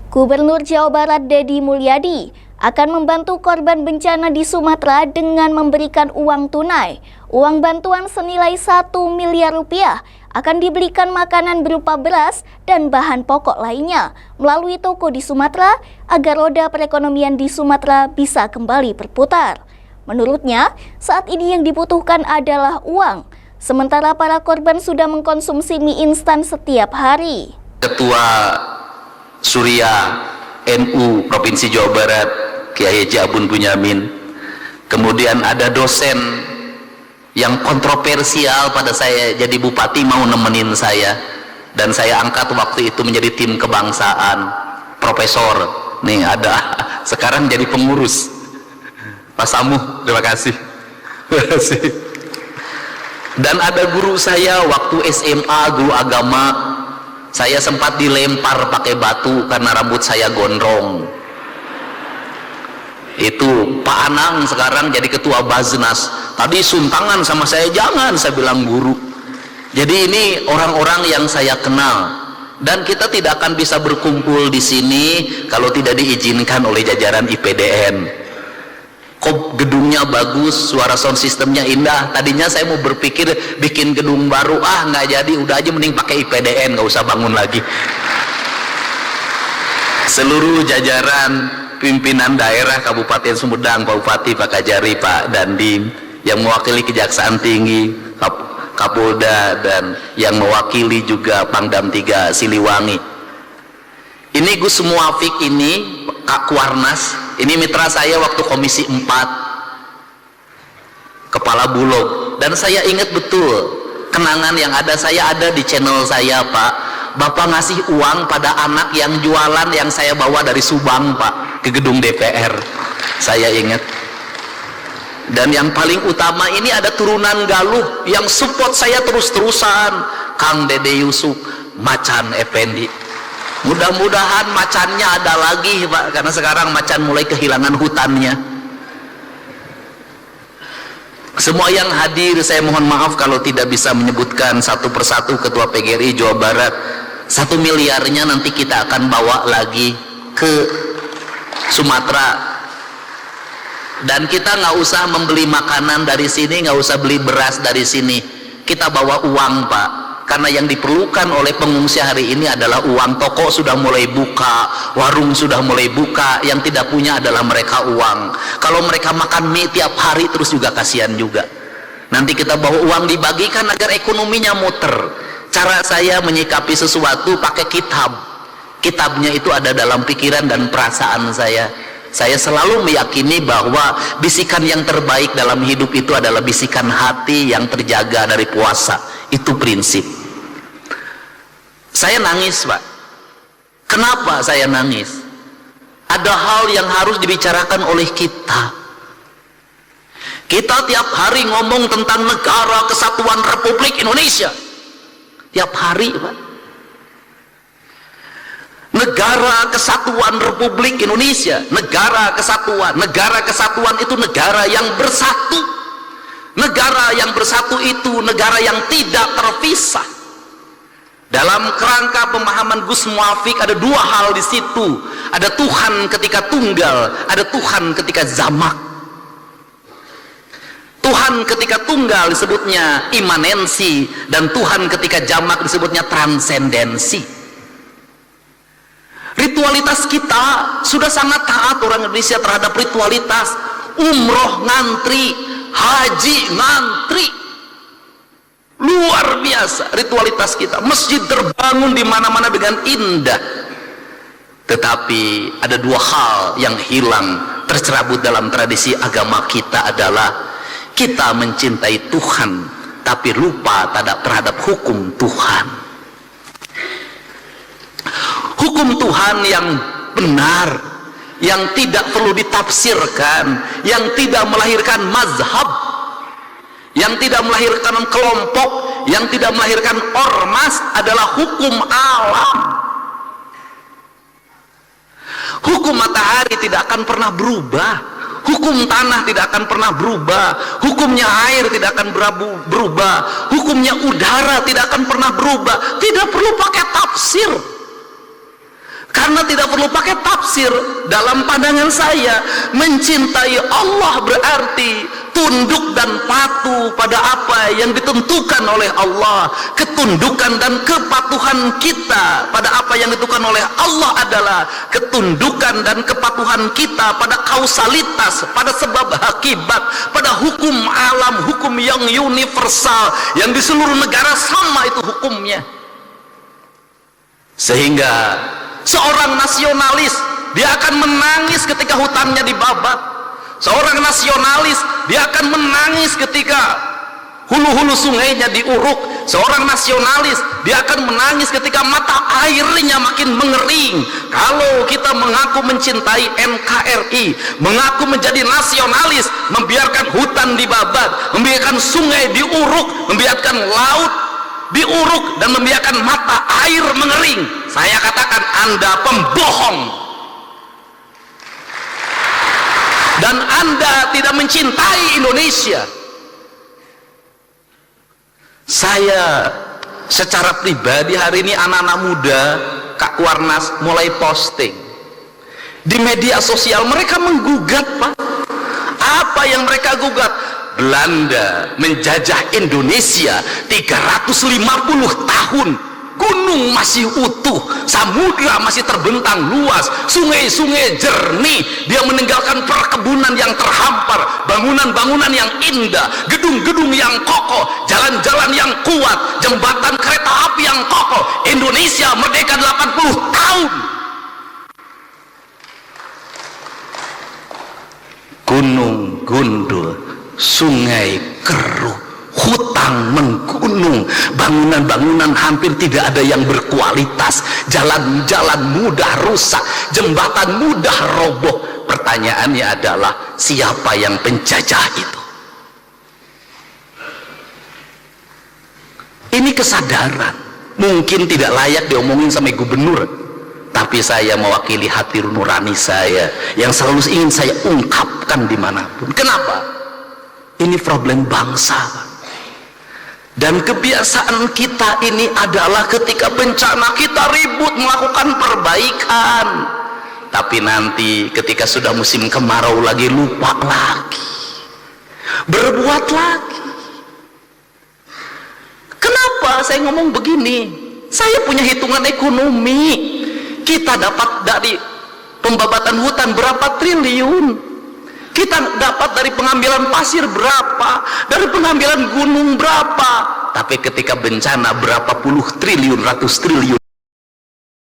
Gubernur Jawa Barat Deddy Mulyadi akan membantu korban bencana di Sumatera dengan memberikan uang tunai. Uang bantuan senilai 1 miliar rupiah akan diberikan makanan berupa beras dan bahan pokok lainnya melalui toko di Sumatera agar roda perekonomian di Sumatera bisa kembali berputar. Menurutnya, saat ini yang dibutuhkan adalah uang, sementara para korban sudah mengkonsumsi mie instan setiap hari. Ketua Surya NU Provinsi Jawa Barat Kiai Haji Abun Bunyamin, kemudian ada dosen yang kontroversial pada saya jadi bupati mau nemenin saya, dan saya angkat waktu itu menjadi tim kebangsaan, profesor nih ada sekarang jadi pengurus, Pak Samuh, terima kasih. Dan ada guru saya waktu SMA, guru agama, saya sempat dilempar pakai batu karena rambut saya gondrong. Itu Pak Anang sekarang jadi ketua Baznas, tadi suntangan sama saya, jangan, saya bilang guru. Jadi ini orang-orang yang saya kenal, dan kita tidak akan bisa berkumpul di sini kalau tidak diizinkan oleh jajaran IPDN. Kok gedungnya bagus, suara sound systemnya indah. Tadinya saya mau berpikir bikin gedung baru, nggak jadi, udah aja mending pakai IPDN, nggak usah bangun lagi. Seluruh jajaran pimpinan daerah Kabupaten Sumedang, Pak Bupati, Pak Kajari, Pak Dandim, yang mewakili Kejaksaan Tinggi, Kapolda, dan yang mewakili juga Pangdam 3 Siliwangi. Ini Gus Muafik ini, Kak Kuarnas, ini mitra saya waktu Komisi 4, Kepala Bulog, dan saya ingat betul kenangan yang ada. Saya ada di channel saya, Pak. Bapak ngasih uang pada anak yang jualan yang saya bawa dari Subang, Pak, ke gedung DPR. Saya ingat. Dan yang paling utama ini ada turunan Galuh yang support saya terus-terusan, Kang Dede Yusuf, Macan Effendi. Mudah-mudahan macannya ada lagi, Pak, karena sekarang macan mulai kehilangan hutannya. Semua yang hadir, saya mohon maaf kalau tidak bisa menyebutkan satu persatu ketua PGRI Jawa Barat. 1 miliarnya nanti kita akan bawa lagi ke Sumatera, dan kita nggak usah membeli makanan dari sini, nggak usah beli beras dari sini, kita bawa uang, Pak, karena yang diperlukan oleh pengungsi hari ini adalah uang. Toko sudah mulai buka, warung sudah mulai buka, yang tidak punya adalah mereka uang. Kalau mereka makan mie tiap hari terus juga kasihan juga. Nanti kita bawa uang dibagikan agar ekonominya muter. Cara saya menyikapi sesuatu pakai kitab. Kitabnya itu ada dalam pikiran dan perasaan saya. Saya selalu meyakini bahwa bisikan yang terbaik dalam hidup itu adalah bisikan hati yang terjaga dari puasa. Itu prinsip. Saya nangis, Pak. Kenapa saya nangis? Ada hal yang harus dibicarakan oleh kita. Kita tiap hari ngomong tentang Negara Kesatuan Republik Indonesia. Tiap hari, Pak. Negara Kesatuan Republik Indonesia, negara kesatuan. Negara kesatuan itu negara yang bersatu. Negara yang bersatu itu negara yang tidak terpisah. Dalam kerangka pemahaman Gus Muafik ada dua hal di situ. Ada Tuhan ketika tunggal, ada Tuhan ketika jamak. Tuhan ketika tunggal disebutnya imanensi, dan Tuhan ketika jamak disebutnya transendensi. Ritualitas kita sudah sangat taat orang Indonesia terhadap ritualitas. Umroh ngantri, haji ngantri, luar biasa ritualitas kita. Masjid terbangun di mana-mana dengan indah. Tetapi ada dua hal yang hilang, tercerabut dalam tradisi agama kita, adalah kita mencintai Tuhan tapi lupa terhadap hukum Tuhan. Hukum Tuhan yang benar, yang tidak perlu ditafsirkan, yang tidak melahirkan mazhab, yang tidak melahirkan kelompok, yang tidak melahirkan ormas, adalah hukum alam. Hukum matahari tidak akan pernah berubah. Hukum tanah tidak akan pernah berubah. Hukumnya air tidak akan berubah. Hukumnya udara tidak akan pernah berubah. Tidak perlu pakai tafsir. Karena tidak perlu pakai tafsir. Dalam pandangan saya, mencintai Allah berarti tunduk dan patuh pada apa yang ditentukan oleh Allah. Ketundukan dan kepatuhan kita pada apa yang ditentukan oleh Allah adalah ketundukan dan kepatuhan kita pada kausalitas, pada sebab akibat, pada hukum alam, hukum yang universal, yang di seluruh negara sama itu hukumnya. Sehingga seorang nasionalis, dia akan menangis ketika hutannya dibabat. Seorang nasionalis, dia akan menangis ketika hulu-hulu sungainya diuruk. Seorang nasionalis, dia akan menangis ketika mata airnya makin mengering. Kalau kita mengaku mencintai NKRI, mengaku menjadi nasionalis, membiarkan hutan dibabat, membiarkan sungai diuruk, membiarkan laut diuruk, dan membiarkan mata air mengering, saya katakan Anda pembohong, dan Anda tidak mencintai Indonesia. Saya secara pribadi hari ini anak-anak muda Kak Warnas mulai posting di media sosial, mereka menggugat, Pak. Apa yang mereka gugat? Belanda menjajah Indonesia 350 tahun, gunung masih utuh, samudra masih terbentang luas, sungai-sungai jernih, dia meninggalkan perkebunan yang terhampar, bangunan-bangunan yang indah, gedung-gedung yang kokoh, jalan-jalan yang kuat, jembatan kereta api yang kokoh. Indonesia merdeka 80 tahun. Gunung gundul, sungai keruh, hutang menggunung, bangunan-bangunan hampir tidak ada yang berkualitas, jalan-jalan mudah rusak, jembatan mudah roboh. Pertanyaannya adalah, siapa yang penjajah itu? Ini kesadaran mungkin tidak layak diomongin sama gubernur, tapi saya mewakili hati nurani saya yang selalu ingin saya ungkapkan dimanapun. Kenapa? Ini problem bangsa, dan kebiasaan kita ini adalah ketika bencana kita ribut melakukan perbaikan, tapi nanti ketika sudah musim kemarau lagi lupa lagi, berbuat lagi. Kenapa saya ngomong begini? Saya punya hitungan ekonomi. Kita dapat dari pembabatan hutan berapa triliun, kita dapat dari pengambilan pasir berapa, dari pengambilan gunung berapa, tapi ketika bencana berapa puluh triliun, ratus triliun.